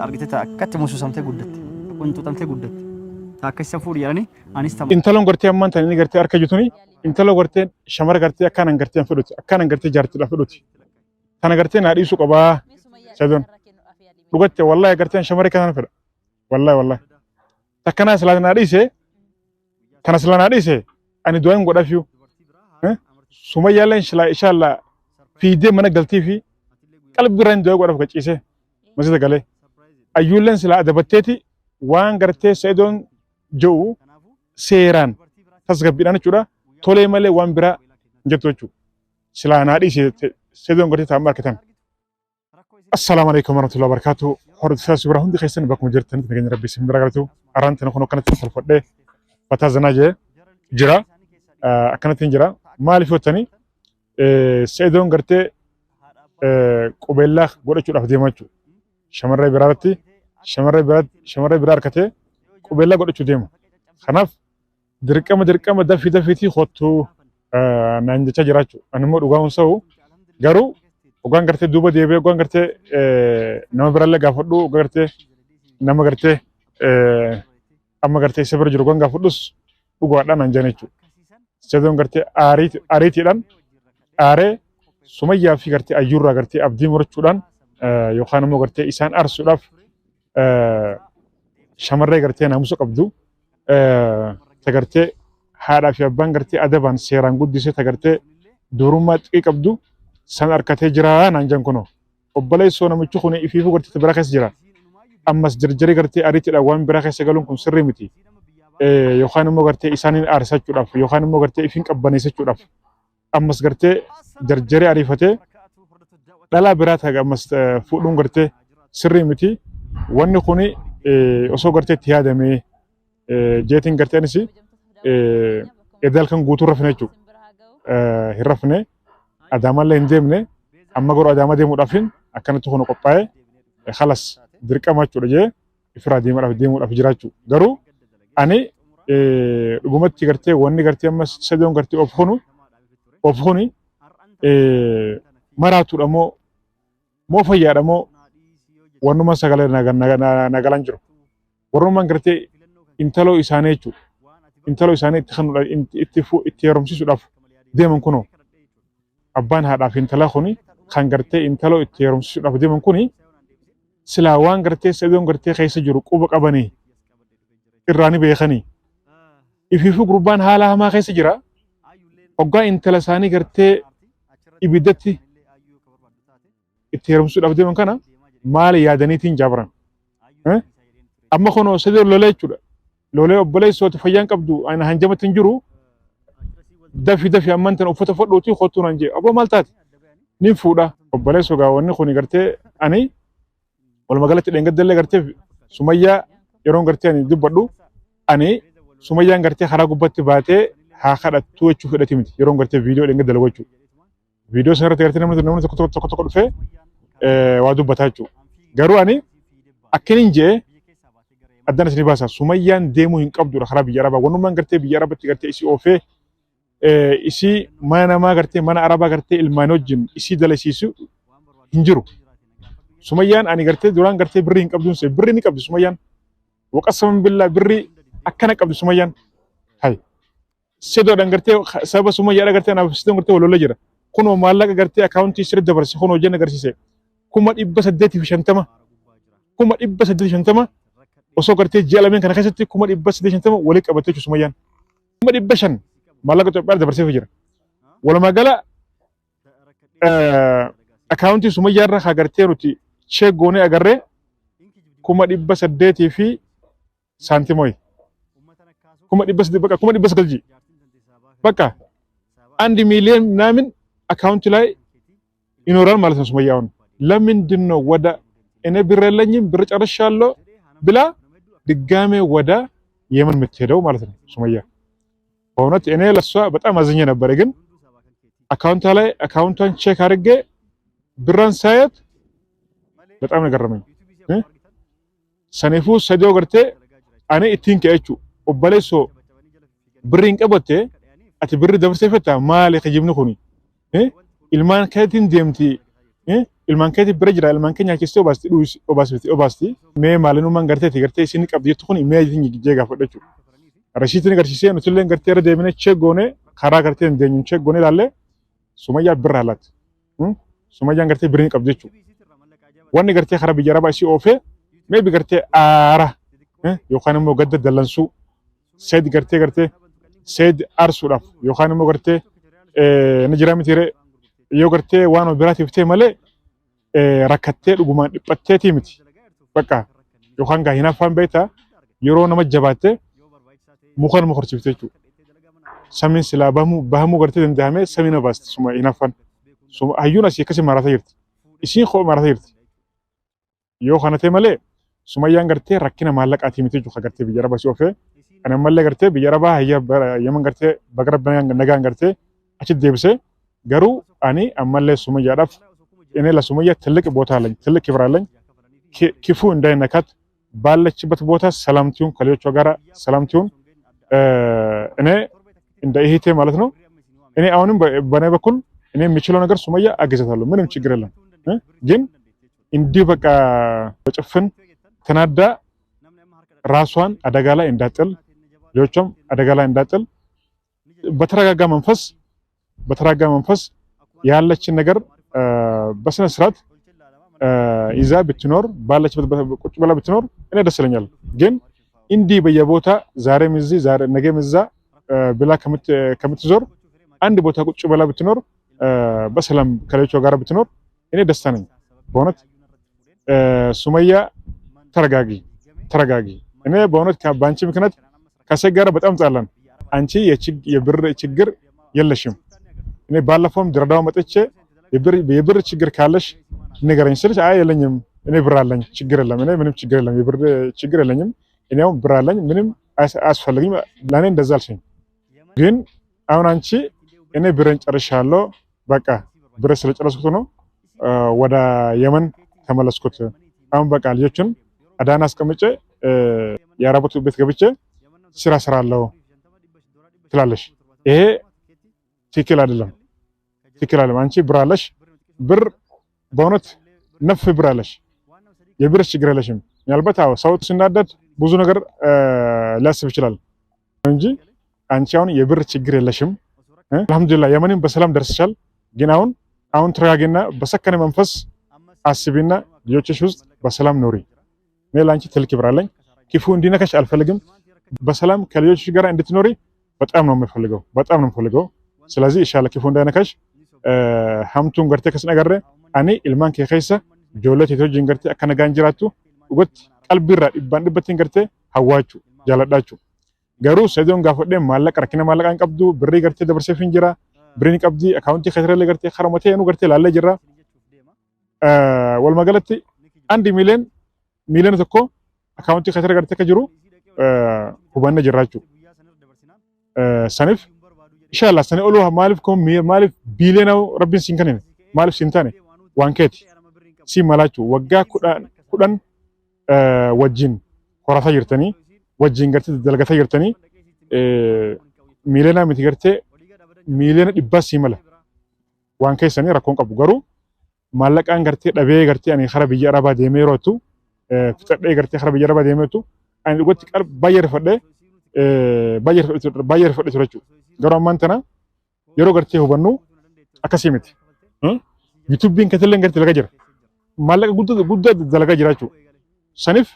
argite akkatti musu samtee guddatte wantu tamtee guddatte akkassa fuudhi jedhani anis tam intalon gartee amman tan inni gartee harka jutuni intalo gartee shamara gartee akkanan gartee fudhuti akkanan gartee jaartidha fudhuti tana gartee naa dhiisu qabaa sadon dhugatte wallahi gartee shamara kanan fedha wallahi takkana salaat naa dhiise kana salaat naa dhiise ani du'aan godhafiu sumayyaaleen inshallah fiidee mana galtii fi qalbii raan du'aa godhaf gaciise masjida galee ayyuuleen sila adabatteeti waan gartee Saidon jiru seeraan tasgabbiidhaan jechuudha tolee malee waan biraa jettu jechuudha sila naa dhiise Saidon gartee taa'ammaa argatan. Assalaamu alaikum warahmatullahi wabarakatuh. Hordofaa subira hundi keessan bakkuma jirtan nageenya rabbii isin bira galatu arraantan kun akkanatti salfadhee bataa zanaa jee jira akkanatti jira maaliif yottanii Saidon gartee qubeellaa godhachuudhaaf deemaa jechuudha. Shamarree biraatti shamarree biraa harkatee qubeellaa godhachuu deema. Kanaaf dirqama dafiitii hottuu naan jechaa jira jechuudha. Ani immoo dhugaan sa'u garuu dhugaan gartee duuba deebi'ee dhugaan gartee nama biraallee gaafadhu dhugaan gartee nama gartee amma gartee isa bira jiru dhugaan gaafadhus dhugaadhaan naan jedhan jechuudha. Saidon gartee aariitiidhaan aaree Sumayyaa fi gartee ayyuurraa gartee abdii murachuudhaan yookaan immoo gartee isaan aarsuudhaaf shamarree gartee naamusa qabdu tagartee haadhaa fi abbaan gartee adabaan seeraan guddisee tagartee durummaa xiqqii qabdu san harkatee jira naan jedhan kunoo obboleessoo namichi kun ifiifuu gartee biraa keessa jira ammas jarjaree gartee ariitiidhaan waan biraa keessa galuun kun sirrii miti yookaan immoo gartee isaaniin aarsachuudhaaf yookaan immoo gartee ifiin qabbaneessachuudhaaf ammas gartee jarjaree ariifatee dhalaa biraa ta'a ammas fuudhuun gartee sirrii miti wanni kuni osoo gartee itti yaadamee jeetiin gartee anis edal kan guutuu rafne jechuudha. Hin rafne adaamallee hin deemne amma garuu adaama deemuudhaafin akkanatti kun qophaa'ee halas dirqama jechuudha jee ifiraa deemuudhaaf jiraachuu garuu ani dhugumatti gartee wanni gartee amma Saidon gartee of huni maraatuudha moo fayyaadha moo wannuma sagalee nagalan jiru warrumaan gartee intaloo isaanii jechuudha intaloo isaanii itti heerumsiisuudhaaf deeman kunoo abbaan haadhaaf intalaa kuni kan gartee intaloo itti heerumsiisuudhaaf deeman kuni silaa waan gartee Saidon gartee keessa jiru quba qabanii irraani beekanii ifiifuu gurbaan haala hamaa keessa jira hoggaa intala isaanii gartee ibiddatti itti heerumsuudhaaf deeman kana maali yaadaniitiin jaabaran amma kunoo Saidon lolee jechuudha lolee obboleessooti fayyaan qabdu ana hanjamatti hin jiru dafi amman tan uffata fodhuutii kottuu naan jee abbo maal taate nin fuudha obboleessoo gaa wanni kuni gartee ani walumaa galatti dheengaddallee gartee Sumayyaa yeroon gartee ani dubbadhu ani Sumayyaan gartee karaa gubbatti baatee haa kadhattuu jechuu fedhati miti yeroon gartee viidiyoo dheengaddala gochuu viidiyoo sanarratti gartee namni tokko dhufee waa dubbataa jechuudha garuu ani akkinin jee addana isin baasa Sumayyaan deemuu hin qabdudha karaa biyya Arabaa wannumaan gartee biyya Arabaatti gartee isii oofee isii mana namaa gartee mana Arabaa gartee ilmaan wajjin isii dalasiisu hin jiru Sumayyaan ani gartee duraan gartee birrii hin qabduun se birrii ni qabdi Sumayyaan waqasaman billaa birrii akkana qabdi Sumayyaan hay Saidoodhaan gartee sababa Sumayyaadha gartee anaaf Saidon gartee walolla jira kunoo maallaqa gartee akaawuntii sirri dabarse kunoo hojii agarsiise 850 osoo gartee ji'a lameen kana keessatti 850 walii qabattee jechuudha Sumayyaan 500 maallaqa Itoophiyaa dabarsee jira walumaa gala akaawuntii Sumayyaa irraa agartee nuti cheek goonee agarree 800 fi saantimoyi 800 በቃ 1 ሚሊዮን ምናምን አካውንት ላይ ይኖራል ማለት ነው ሱመያውን ለምንድን ነው ወደ እኔ ብር የለኝም ብር ጨርሻለሁ ብላ ድጋሜ ወደ የመን የምትሄደው ማለት ነው ሱመያ በእውነት እኔ ለሷ በጣም አዝኜ ነበር ግን አካውንቷን ቼክ አድርጌ ብራን ሳያት በጣም ነገረመኝ ሰኔፉ ሰዲዮ ገርቴ አኔ ኢቲን ከእቹ ኦበሌሶ ብሪን ቀበቴ አቲ ብር ደብርሴ ፈታ ማለ ከጅብኑ ኩኒ ኢልማን ከቲን ደምቲ ilmaan keetii bira jira ilmaan keenya keessatti obaasti mee maalinummaan gartee isin qabdi jettu kun mee jee gaafadhachu rashiitiin garsiisee nutillee gartee irra deemine cheeggoone karaa gartee hin deenyu cheeggoone ilaalle Sumayyaa birra halat Sumayyaan gartee birrii qabdi jechu wanni gartee karaa biyya arabaa isii oofee mee bi gartee aara yookaan immoo gadda dallansuu seed gartee seed aarsuudhaaf yookaan immoo gartee ni jira mitiire yoo gartee waan biraatiif ta'e malee rakkattee dhugumaan dhiphatteetii miti bakka yookaan gaa hinaafaan beektaa yeroo nama jabaattee mukaan mukorchiifte jechuudha. Samiin silaa bahamuu gartee danda'amee samiin baasti suma hinaafaan hayyuun asii akkasii marataa jirti isiin koo marataa jirti yoo kana ta'e malee Sumayyaan gartee rakkina maallaqaatii miti jechuudha gartee biyya arabaa si oofee kana mallee gartee biyya arabaa yaman gartee bagara nagaan gartee achitti deebisee garuu ani ammallee Sumayyaadhaaf እኔ ለሱመያ ትልቅ ቦታ አለኝ ትልቅ ክብር አለኝ ክፉ እንዳይነካት ባለችበት ቦታ ሰላምቲውን ከሌሎቿ ጋራ ሰላምቲውን እኔ እንደ እህቴ ማለት ነው እኔ አሁንም በኔ በኩል እኔ የሚችለው ነገር ሱመያ አገዛታለሁ ምንም ችግር የለም ግን እንዲህ በቃ በጭፍን ተናዳ ራሷን አደጋ ላይ እንዳጥል ሌሎቿም አደጋ ላይ እንዳጥል በተረጋጋ መንፈስ ያለችን ነገር በስነ ስርዓት ይዛ ብትኖር ባለችበት ቁጭ ብላ ብትኖር እኔ ደስ ይለኛል ግን እንዲህ በየቦታ ዛሬም እዚህ ዛሬ ነገም እዛ ብላ ከምትዞር አንድ ቦታ ቁጭ ብላ ብትኖር በሰላም ከሌሎቿ ጋር ብትኖር እኔ ደስታ ነኝ በእውነት ሱመያ ተረጋጊ እኔ በእውነት በአንቺ ምክንያት ከሴት ጋር በጣም ጣላን አንቺ የብር ችግር የለሽም እኔ ባለፈውም ድሬዳዋ መጥቼ የብር ችግር ካለሽ ንገረኝ ስልሽ አይ የለኝም እኔ ብር አለኝ ችግር የለም እኔ ምንም ችግር የለም የብር ችግር የለኝም እኔው ብር አለኝ ምንም አያስፈልግም ለኔ እንደዛ አልሽኝ ግን አሁን አንቺ እኔ ብሬን ጨርሻለሁ በቃ ብር ስለጨረስኩት ነው ወደ የመን ተመለስኩት አሁን በቃ ልጆችን አዳና አስቀምጬ የአረቦት ቤት ገብቼ ስራ ስራለሁ ትላለሽ ይሄ ትክክል አይደለም አንቺ ብር አለሽ ብር በእውነት ነፍ ብር አለሽ የብር ችግር የለሽም ምናልባት ሰው ሲናደድ ብዙ ነገር ሊያስብ ይችላል እንጂ አንቺ አሁን የብር ችግር የለሽም አልহামዱሊላህ የመንም በሰላም ደርሰሻል ግን አሁን ተረጋጊና በሰከነ መንፈስ አስቢና ልጆችሽ ውስጥ በሰላም ኖሪ እኔ ላንቺ ትልቅ ብር አለኝ ክፉ እንዲነካሽ አልፈልግም በሰላም ከልጆችሽ ጋር እንድትኖሪ በጣም ነው የምፈልገው ስለዚህ ኢንሻአላህ ክፉ እንዳይነካሽ hamtuun gartee kas nagarre ani ilmaan kee keessa ijoollee teetoo wajjin gartee akka nagaan jiraattu dhugatti qalbiirraa dhibbattiin gartee hawwaachuu jaaladhaachuu garuu seedoon gaafadhee maallaqa rakkina maallaqaa hin qabdu birrii gartee dabarseef hin jira birriin qabdi akaawuntii keetirallee gartee haramatee nu gartee laallee jirra walumaa galatti andi miiliyoona tokko akaawuntii keetira gartee akka jiru hubanne jirraachuu saniif inshallah sani olu maalif biiliyoona rabbiin siin kanine maalif siin taane waan keeti si malaachu waggaa kudhan wajjin horataa jirtanii wajjin gartee dalagataa jirtanii miiliyoona miti gartee miiliyoona dhibbaa si mala waan keessanii rakkoon qabu garuu maallaqaan gartee dhabee gartee ani kara biyya arabaa deemee yerootu fixadhee gartee kara biyya arabaa deemee yerootu ani dhugatti baay'ee rifadhee turachuu garuu ammaan tana yeroo gartee hubannu akkasii miti yuutuubiin katillee gartee dalagaa jira maallaqa guddaa dalagaa jira jechuudha saniif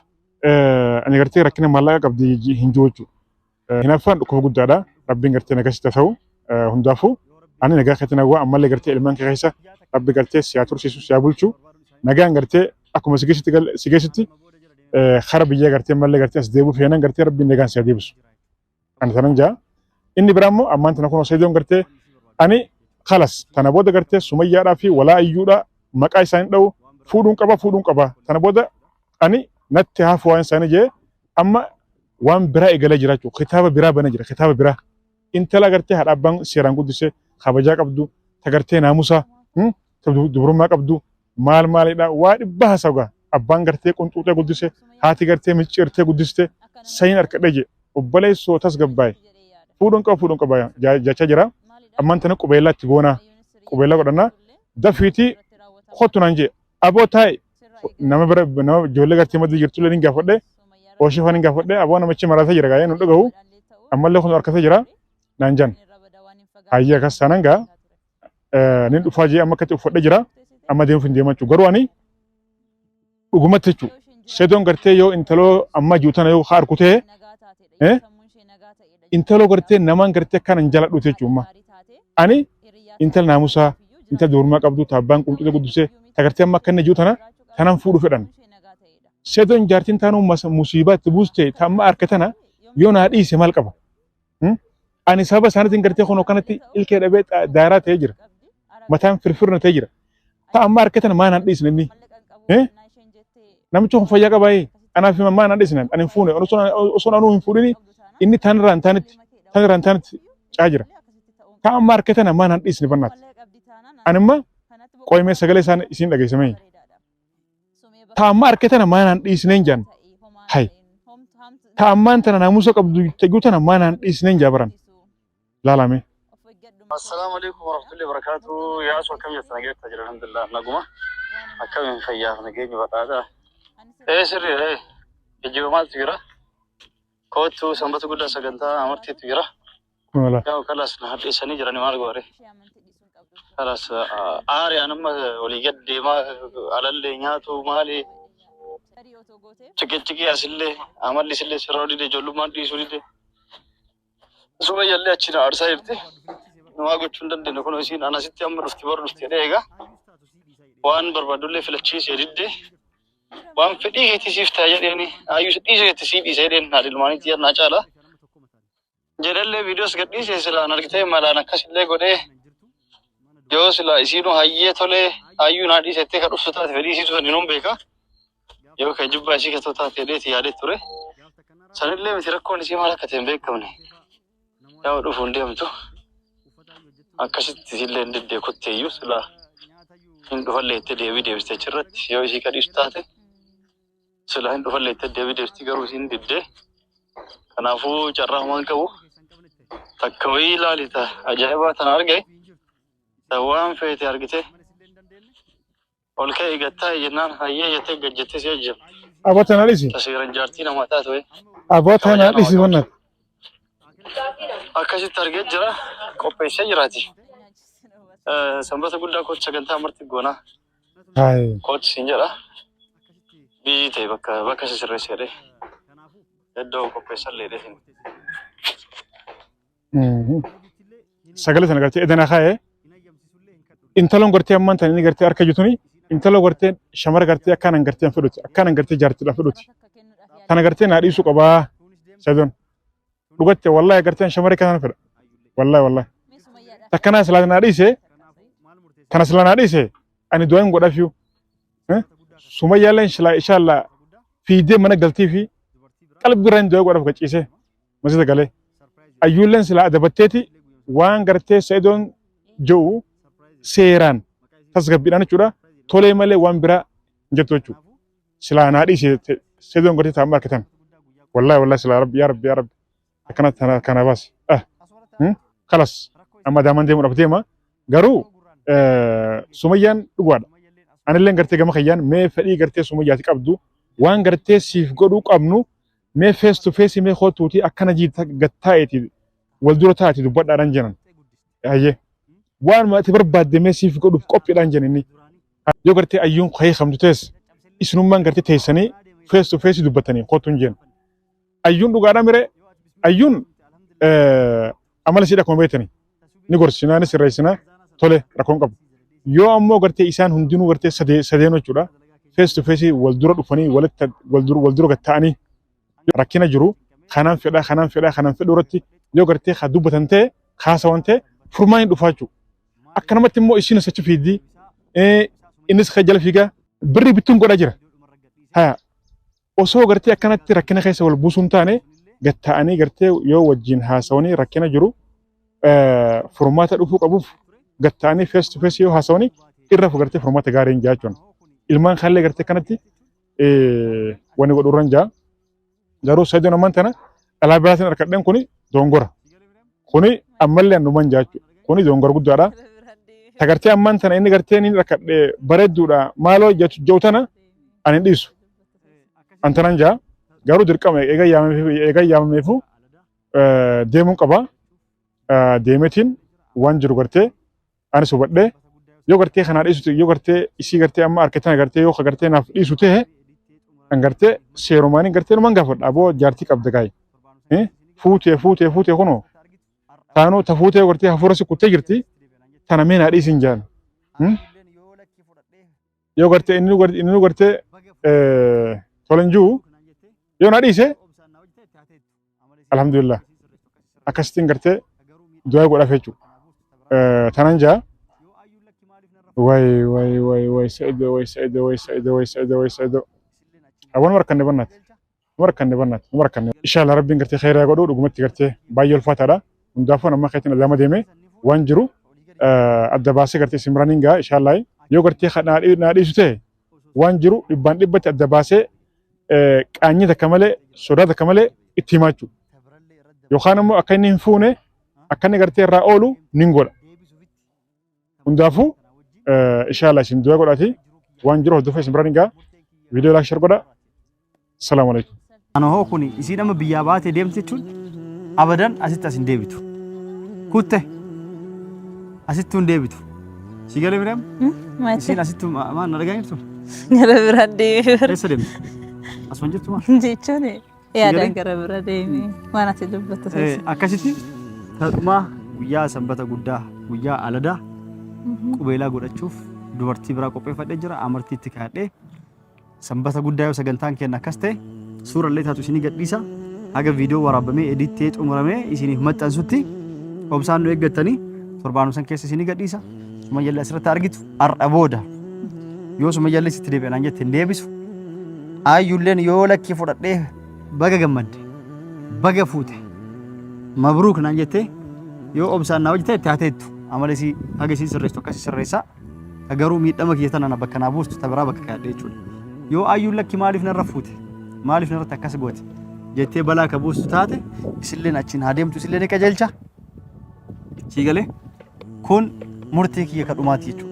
ani gartee rakkina maallaqa qabdi hin jiru jechuudha hinaafaan dhukkuba guddaadha rabbiin gartee nagasitti ta'u hundaafuu ani nagaa keetti nagaa ammallee gartee ilmaan kee keessa rabbi gartee siyaa tursiisu siyaa bulchu nagaan gartee akkuma si geessitti kara biyyaa gartee ammallee gartee as deebi'u feenan gartee rabbiin nagaan siyaa deebisu ani tanan jaa inni biraammoo ammaan tana kun seedoon gartee ani khalas tana booda gartee Sumayyaadhaa fi walaa ayyuudha maqaa isaanii dha'u fuudhuun qaba tana booda ani natti haafu waan isaanii jee amma waan biraa eegalee jiraachuu kitaaba biraa bana jira kitaaba biraa intala gartee haadha abbaan seeraan guddisee kabajaa qabdu tagartee naamusa dubrummaa qabdu maalidha waa dhibba haasawgaa abbaan gartee qunxuuxee guddisee haati gartee micciirtee guddistee sayin harkadhee jee obboleessoo tasgabbaa'e fuudhuun qaba jechaa jira ammaan tana qubeellaa itti goonaa qubeellaa godhannaa dafiitii خوتو نانجي أبو تاي نما بر نما جولة قرتي ما تجرتو لين قافده وشيفان قافده أبو أنا ماشي مرات هجرا جاي نقول له أما اللي خن أركض هجرا نانجان هاي كسانانجا نين أفاجي أما كتو فد هجرا أما ديم فين ديما تجرو أني وقومت تجو سيدون قرتي يو إنتلو أما جوتنا يو خار كته إنتلو قرتي نمان قرتي كان نجلا دوتي ما أني إنتل ناموسا إنتل دورما قبضو تابان قمت تقدسه تقرتي أما كان جوتنا تنام فودو فدان سيدون جارتين تانو مصيبات تبوستي تام أركتنا يونا هذه سمال كبا أني سبب سنة قرتي خنو كانت الكيد بيت دائرات تجر مثلا فرفرنا تجر تام أركتنا ما نادي سنني نمشون فيا كباي أنا في ما نادي سنن أنا فوني أنا أنو فوني إني تنران تانت أجر تام أركتنا ما نادي سن بنات أنا ما قوي مسجله سان إسين لقي سمي تام أركتنا ما نادي سنن جان هاي تأمان تنا ناموسك أبدو تجوتنا ما نادي سنن جابران لا لا مي السلام عليكم ورحمة الله وبركاته يا أسوأ كم يستنجد تجري الحمد لله نقوم أكمل فيا نجيني بتاعه إيه سري إيه يجيب مال تجرا كوتو سامباتو كودا سجنتا أمرتي تجرا ولا يا وكلاس نهار إساني جراني مال غوري خلاص أنا ما ولي جد ما على اللي نياتو مالي تكتكي أسلة عمل لي سلة سرادي ده جلو ما دي سوري ده سوما يلي أشينا أرسايرتي نما قلت شندن ده نكون وسين أنا ستي أمر استبار نستيرهجا وان بربادولة في الشيء سيرده وان فدي هي تسيفتا يعني أيوة تيجي تسيب يسيرين هذا الماني تيار ناجالا جرالله فيديوس قدي سيسلا نركته مالا نكاس اللي قده يوسلا يسينو هاييه ثله أيوة نادي سته كروستا فدي سيسو نينوم بيكا يو كجوب باشي كتوتا تيري تياري توره سنلله مثيركون نسي مالا كتيم بيك كونه يا ودو فوندي أمتو أكاسيت تسيله ندي كتير يوسلا هندو فلة تدي فيديو استشرت يو إشي كاريستاته سلا هندو فلة تدي فيديو استيكاروسين ديده كنافو جرّاه مان كبو تكوي لاليتا أجايبا تنارجع توام في تارجته والكي قطع ينان هيا يتجه جت سيجم أبغى تناليسي تسيرن جارتينا ما تاتوي أبغى تناليسي هنا أكاسي تارجت جرا كوبيسة جراتي سامبات أقول لك كوتش كنتا مرتي غونا هاي كوتش سينجرا بيجي بكا سيسر سيره يدو كوبيسة ليده سجلت أنا قلت إذا أنا خايف إنتلون قرتي أمان تاني قرتي أركي جتوني إنتلو قرتي شمر قرتي أكان قرتي أنفلوتي أكان قرتي جارتي أنفلوتي أنا قرتي نادي سوق أبا سيدون لقيت والله قرتي شمر كان أنفل والله تكنا سلا نادي سه كنا سلا نادي سه أنا دوين قدا فيو سوما يالين إن شاء الله في دي من قلتي في قلب قرن دوين قدا فكتشي سه مسجد قاله أيولن سلا أدبتتي وان قرتي سيدون جو سيران tasgabbiidhaan jechuudha tolee malee waan biraa hin jirtu jechuudha silaa naadhii seedoon godhee taa'ammaa argatan wallahi silaa yaa rabbi akkana kana baas kalas amma daaman deemuudhaaf deema garuu sumayyaan dhugaadha anillee gartee gama kayyaan mee fedhii gartee sumayyaati qabdu waan gartee siif godhuu qabnu mee face to face mee hootuuti akkana jiita gattaa'eeti wal dura taa'eeti dubbadhaadhaan jiran hayyee waan maati barbaadde meesiif godhuuf qophiidhaan jenni yoo gartee ayyuun kayee kamtu tees isinummaan gartee teessanii face to face dubbatanii qootuun jenna ayyuun dhugaadhaa mire ayyuun amala siidha kuma beetanii ni gorsinaa ni sirreessinaa tole rakkoon qabu yoo ammoo gartee isaan hundinuu gartee sadeen jechuudha face to face wal dura dhufanii wal dura gatta'anii rakkina jiru kanaan fedhaa irratti yoo gartee haa dubbatan ta'e haasawan ta'e furmaan dhufaa jechuudha. Akkanumatti immoo isin achi fiidii innis jala fiigaa birri bittuun godhaa jira. Haa osoo gartee akkanatti rakkina keessa wal buusuun taane gatta'anii gartee yoo wajjin haasawanii rakkina jiru furmaata dhufuu qabuuf gatta'anii face to face yoo haasawanii irra gartee furmaata gaarii hin jaachuun ilmaan kaallee gartee kanatti wani godhurran jaa garuu sayyidina man tana dhalaa biraatiin harkadheen kuni dongora kuni ammallee annuman jaachu kuni dongora guddaadha tagartee ammaan tana inni gartee inni rakkadhe bareedduudha maaloo jootana ani dhiisu antanan jaa garuu dirqama eega yaamameefu deemuun qaba deemetiin waan jiru gartee ani subadhee yoo gartee kanaa dhiisu yoo gartee isii gartee amma harkatana gartee yoo gartee naaf dhiisu ta'e an gartee seerumaanii gartee numan gaafadha aboo jaartii qabda gaay fuutee kunoo taanoo ta fuutee gartee hafuura si kuttee jirti tana mee naa dhiisin jaan yoo gartee inni gartee tolan jiru yoo naa dhiise alhamdulillah akkasitiin gartee du'aa godhaaf jechuudha tanan jaa way Sa'ido awwan markanne bannaat inshallah rabbiin gartee khayraa godhu dhugumatti gartee baay'ee ulfaataadha hundaafuu nama keetiin lama deeme waan jiru adda baasee gartee simraniin gaa inshallah yoo gartee naa dhiisu ta'e waan jiru dhibbaan dhibbatti adda baasee qaanyii takka malee sodaa takka malee itti himachuu yookaan immoo akka inni hin fuune akka inni gartee irraa oolu nin godha hundaafuu inshallah isin du'a godhati waan jiru hordofaa simraniin gaa viidiyoo laakshar godha assalamu alaikum Ano hoo kuni isiin amma biyyaa baatee deemte jechuun abadan asitti as hin deebitu. Kutte asitti hin deebitu. Si galee Miriam? Isiin asitti maal na dhagaa jirtu? Gara bira deemi. Eessa deemte? Asuma jirtu maal? Jechuun yaadaan gara bira deemi. Waan ati dubbattu seessa. Akkasitti ta'umaa guyyaa sanbata guddaa guyyaa aladaa qubeelaa godhachuuf dubartii biraa qopheeffadhee jira amartiitti kaadhee sanbata guddaa yoo sagantaan kenna akkas ta'e suurallee taatu isinii gadhiisa haga viidiyoo waraabamee edittee xumuramee isiniif maxxansutti obsaan nu eeggattanii torbaanuu san keessa isinii gadhiisa sumayyallee asirratti argitu har'a booda yoo sumayyallee sitti deebi'anaan jette hin deebisu aayyulleen yoo lakkii fudhadhee baga gammadde baga fuute mabruuk naan jettee yoo obsaan naa hojjete itti haateettu amala isii haga isii sirreessu akkasii sirreessaa garuu miidhama kiyya tanana bakka naa buustu tabiraa bakka kaadhee jechuudha yoo aayyuun lakki maaliif narra fuute maaliif narratti akkas goote jettee balaa ka buustu taate isilleen achiin haa deemtu isillee ni qajeelcha sii galee kun murtii kiyya ka dhumaati jechuudha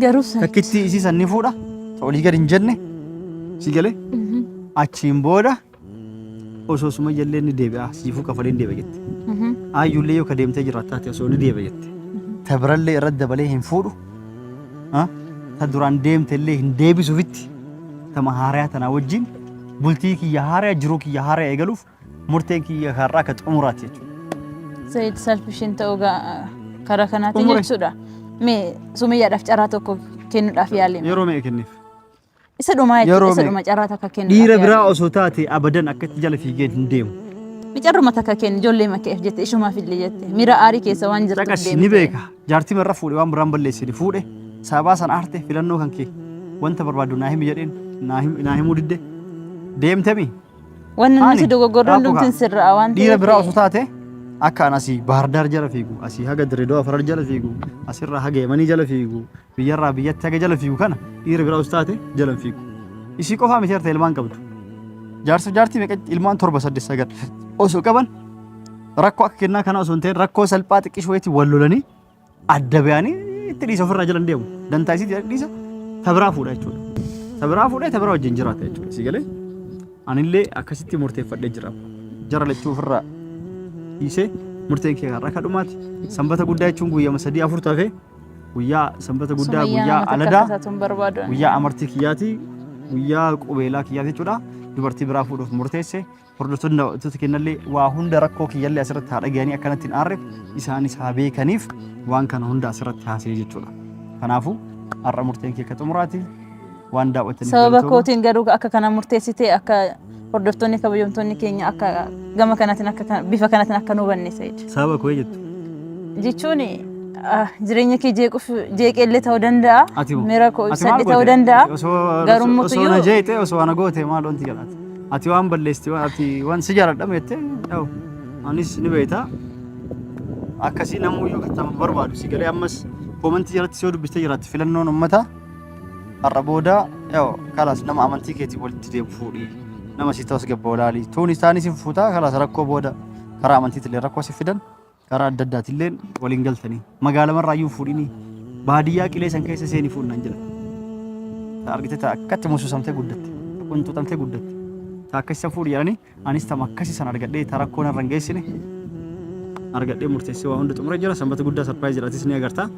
Garuu takkitti isii san ni fuudha ta'olii gadi hin jenne sii galee achiin booda osoo sumayyallee ni deebi'a siifuu kafalee ni deebi'a jette aayyuullee yoo ka deemtee jiraat taate osoo ni deebi'a jette tabirallee irratti dabalee hin fuudhu ta duraan deemtellee hin deebisuufitti tama haariyaa tanaa wajjin bultii kiyya haariyaa jiruu kiyya haariyaa eegaluuf murteen kiyya har'aa ka xumuraati jechuudha. Sayid salphishin ta'uu karaa kanaatiin jechuudha. Mee sumayyaadhaaf carraa tokko kennuudhaaf yaalina. Yeroo mee kenniif? Isa dhumaa jechuudha isa dhuma carraa takka kennuudhaaf. Dhiira biraa osoo taate abadan akkatti jala fiigee hin deemu. Micarruma takka kennu ijoollee makkeef jette ishumaaf illee jette miira aarii keessa waan jirtu deemte. Ni beeka jaartii marra fuudhe waan biraan balleessine fuudhe sabaa san aarte filannoo kan kee wanta barbaadu naa himi jedheen naa himuu didde deemtemi. Wanni nuti dogoggorroon dhumtiin sirraa waan ta'eef. Dhiira biraa osoo taate akka an asii Bahardaar jala fiigu asii haga Dirreedawaa Farar jala fiigu asirraa haga Yemanii jala fiigu biyyarraa biyyatti haga jala fiigu kana dhiira biraa osoo taate jala fiigu. Isii qofaa miti harta ilmaan qabdu. Jaarsa jaartii meeqa ilmaan 7-8 osoo qaban rakkoo akka kennaa kana osoo hin ta'in rakkoo salphaa xiqqishoo itti wal lolanii adda bayanii itti dhiisa ofirraa jalan deemu. Dantaa isii dhiisa tabiraa fuudha jechuudha. Tabiraa fuudhee tabiraa wajjin jiraata jechuudha. Si galee anillee akkasitti murteeffadhee jira. Jara lachuu ofirraa dhiisee murteen kee har'a akka dhumaati. Sanbata guddaa jechuun guyyaa 3-4 taafee guyyaa sanbata guddaa guyyaa aladaa guyyaa amartii kiyyaati guyyaa qubeelaa kiyyaati jechuudha. Dubartii biraa fuudhuuf murteesse hordoftoonni kennallee waa hunda rakkoo kiyyallee asirratti haa dhagayanii akkanatti hin aarreef isaanis haa beekaniif waan kana hunda asirratti haasee jechuudha. Kanaafuu har'a murteen kee akka xumuraati waan daawwataniif sababa kootiin garuu akka kana murteessitee akka hordoftoonni kabajamtoonni keenya akka gama kanaatiin akka bifa kanaatiin akka nu hubanneessa jechuudha. Sababa koo jettu jechuun jireenya kee jeeqellee ta'uu danda'a miira koo ibsadhe ta'uu danda'a garuu mutuyyuu osoo na jeeqxe osoo ana goote maal wanti jedhaati ati waan balleessite ati waan si jaaladhame jette anis ni beekta akkasii namuyyuu kan barbaadu si galee ammas komantii jalatti yoo dubbistee jiraatti filannoon ummata har'a booda kalaas nama amantii keetii walitti deemu fuudhii nama si ta'us gabbaa olaalii tuun isaanis hin fuutaa kalaas rakkoo booda karaa amantiitillee rakkoo si fidan karaa adda addaatillee waliin galtanii magaala marraayyuu fuudhinii baadiyyaa qilee san keessa seeni fuudhan jira. Argite ta akkatti musu samtee guddatti. Kuntu tamtee guddatti. Ta akkasi fuudhi jedhanii anis tam akkasi san argadhee ta rakkoon irra hin geessine argadhee murteessee waa hunda xumuree jira. Sanbata guddaa sarpiraayiz jedhatis ni agarta.